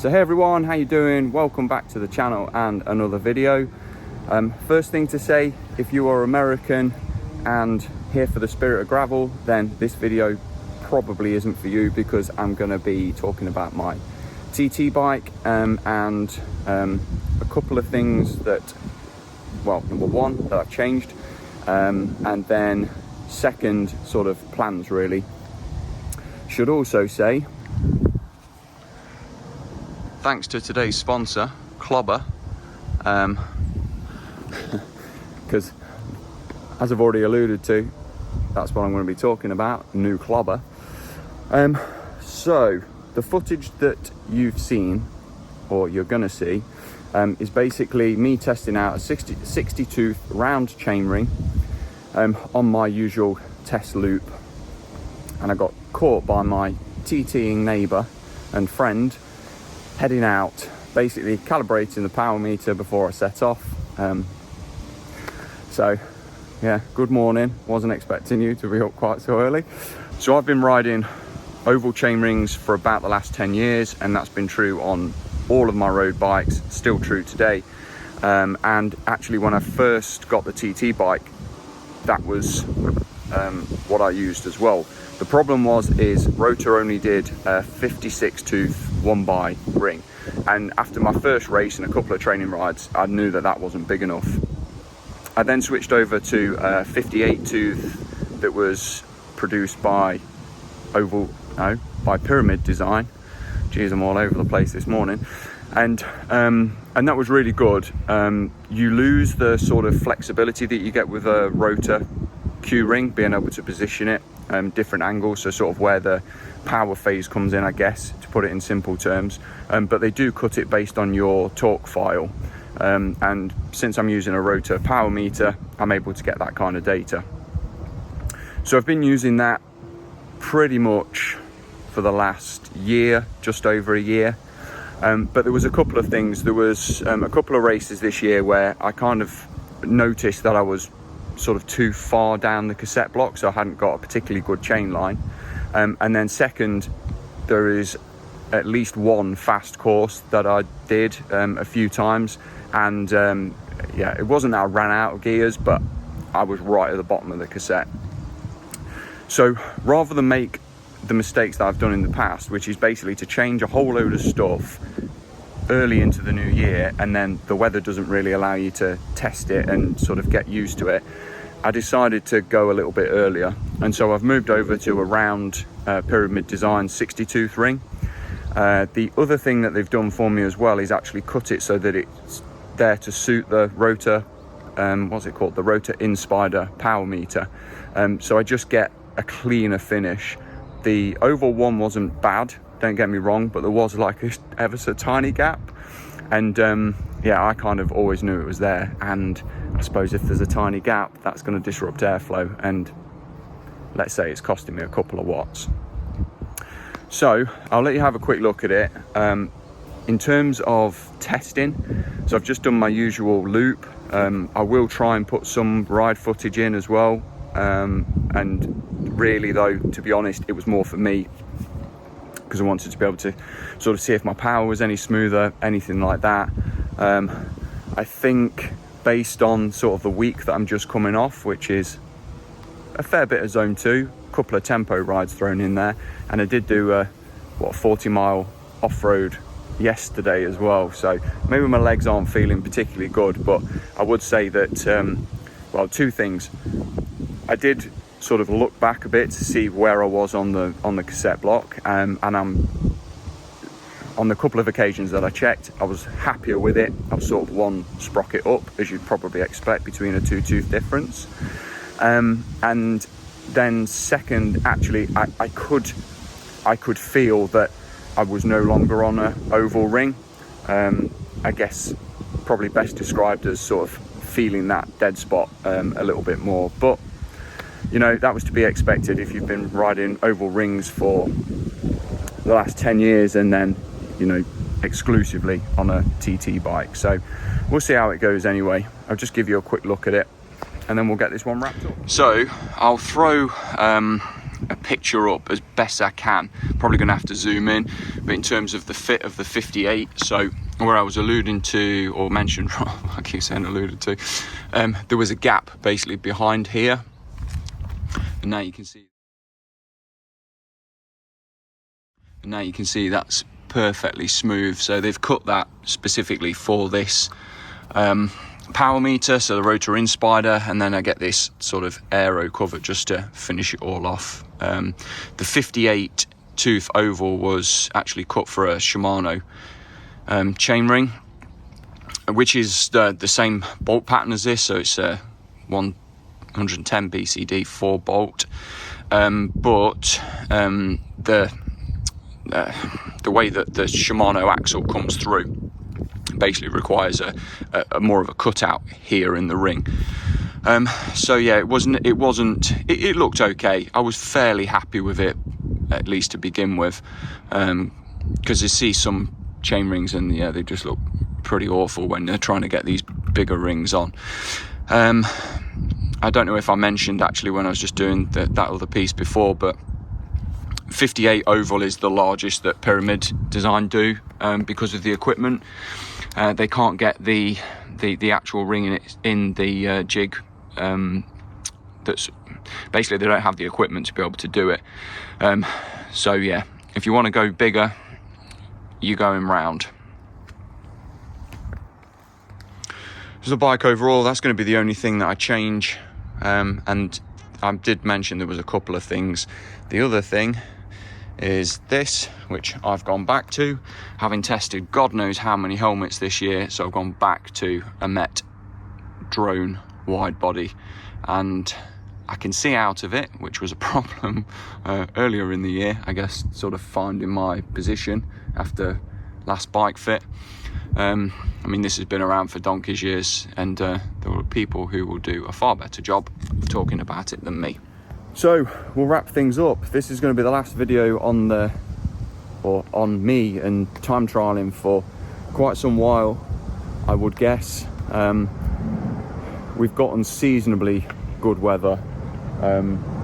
So hey everyone, how you doing? Welcome back to the channel and another video. First thing to say, if you are American and here for the spirit of gravel, then this video probably isn't for you, because I'm going to be talking about my TT bike and a couple of things that, well, number one, that I've changed, and then second, sort of plans really. Should also say, thanks to today's sponsor, Clobber, because as I've already alluded to, that's what I'm going to be talking about, new Clobber. So the footage that you've seen, or you're going to see, is basically me testing out a 60 tooth round chainring on my usual test loop, and I got caught by my TTing neighbour and friend heading out, basically calibrating the power meter before I set off. So yeah, good morning. Wasn't expecting you to be up quite so early. So I've been riding oval chain rings for about the last 10 years, and that's been true on all of my road bikes, still true today. And actually when I first got the TT bike, that was what I used as well. The problem is rotor only did a 56 tooth 1x ring, and after my first race and a couple of training rides, I knew that that wasn't big enough. I then switched over to a 58 tooth that was produced by by Pyramid Design. Geez, I'm all over the place this morning. And that was really good. You lose the sort of flexibility that you get with a rotor Q ring, being able to position it different angles, so sort of where the power phase comes in, I guess, to put it in simple terms. But they do cut it based on your torque file. And since I'm using a rotor power meter, I'm able to get that kind of data. So I've been using that pretty much for the last year, just over a year. But there was a couple of things. There was a couple of races this year where I kind of noticed that I was sort of too far down the cassette block, so I hadn't got a particularly good chain line. And then second, there is at least one fast course that I did a few times, and yeah, it wasn't that I ran out of gears, but I was right at the bottom of the cassette. So rather than make the mistakes that I've done in the past, which is basically to change a whole load of stuff early into the new year, and then the weather doesn't really allow you to test it and sort of get used to it, I decided to go a little bit earlier. And so I've moved over to a round Pyramid Design 60 tooth ring. The other thing that they've done for me as well is actually cut it so that it's there to suit the rotor, what's it called, the rotor Inspider power meter. So I just get a cleaner finish. The oval one wasn't bad, don't get me wrong, but there was like a ever so tiny gap, and yeah, I kind of always knew it was there, and I suppose if there's a tiny gap, that's going to disrupt airflow, and let's say it's costing me a couple of watts. So I'll let you have a quick look at it. In terms of testing, so I've just done my usual loop. I will try and put some ride footage in as well, and really though, to be honest, it was more for me, because I wanted to be able to sort of see if my power was any smoother, anything like that. I think based on sort of the week that I'm just coming off, which is a fair bit of zone 2, a couple of tempo rides thrown in there, and I did do a 40-mile off-road yesterday as well, so maybe my legs aren't feeling particularly good, but I would say that well, two things. I did sort of look back a bit to see where I was on the cassette block, and I'm on the couple of occasions that I checked, I was happier with it. I was sort of one sprocket up, as you'd probably expect, between a 2-tooth difference. And then second, actually, I could feel that I was no longer on a oval ring. I guess probably best described as sort of feeling that dead spot a little bit more, but you know, that was to be expected if you've been riding oval rings for the last 10 years and then, you know, exclusively on a TT bike. So we'll see how it goes anyway. I'll just give you a quick look at it and then we'll get this one wrapped up. So I'll throw a picture up as best I can. Probably going to have to zoom in, but in terms of the fit of the 58, so where I was alluding to, or mentioned, I keep saying alluded to, there was a gap basically behind here, and now you can see. And now you can see that's perfectly smooth. So they've cut that specifically for this power meter, so the rotor in spider, and then I get this sort of aero cover just to finish it all off. The 58 tooth oval was actually cut for a Shimano chainring, which is the same bolt pattern as this, so it's a 110 BCD 4 bolt, but the way that the Shimano axle comes through basically requires a more of a cutout here in the ring. So yeah, it looked okay. I was fairly happy with it, at least to begin with, because you see some chain rings and yeah, they just look pretty awful when they're trying to get these bigger rings on. I don't know if I mentioned actually when I was just doing that other piece before, but 58 oval is the largest that Pyramid Design do, because of the equipment. They can't get the actual ring in the jig. That's basically, they don't have the equipment to be able to do it. So yeah, if you want to go bigger, you're going round. So the bike overall, that's going to be the only thing that I change. And I did mention there was a couple of things. The other thing is this, which I've gone back to, having tested God knows how many helmets this year. So I've gone back to a Met drone wide body, and I can see out of it, which was a problem earlier in the year, I guess, sort of finding my position after last bike fit. I mean, this has been around for donkey's years, and there are people who will do a far better job of talking about it than me. So we'll wrap things up. This is going to be the last video on me and time trialing for quite some while, I would guess. We've got unseasonably good weather,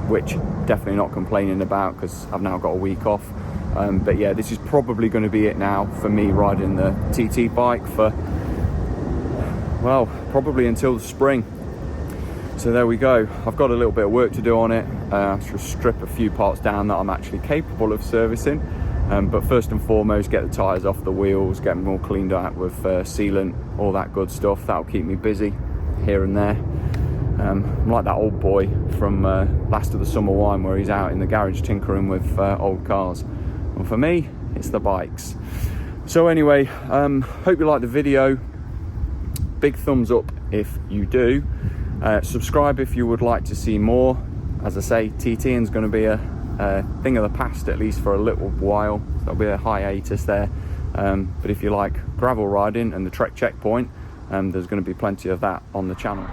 which definitely not complaining about because I've now got a week off. But yeah, this is probably going to be it now for me riding the TT bike for, well, probably until the spring. So there we go. I've got a little bit of work to do on it. I should strip a few parts down that I'm actually capable of servicing. But first and foremost, get the tyres off the wheels, get them all cleaned out with sealant, all that good stuff. That'll keep me busy here and there. I'm like that old boy from Last of the Summer Wine, where he's out in the garage tinkering with old cars. Well, for me, it's the bikes. So anyway, hope you like the video. Big thumbs up if you do. Subscribe if you would like to see more. As I say, TTing's going to be a thing of the past, at least for a little while. There'll be a hiatus there. But if you like gravel riding and the Trek Checkpoint, there's going to be plenty of that on the channel.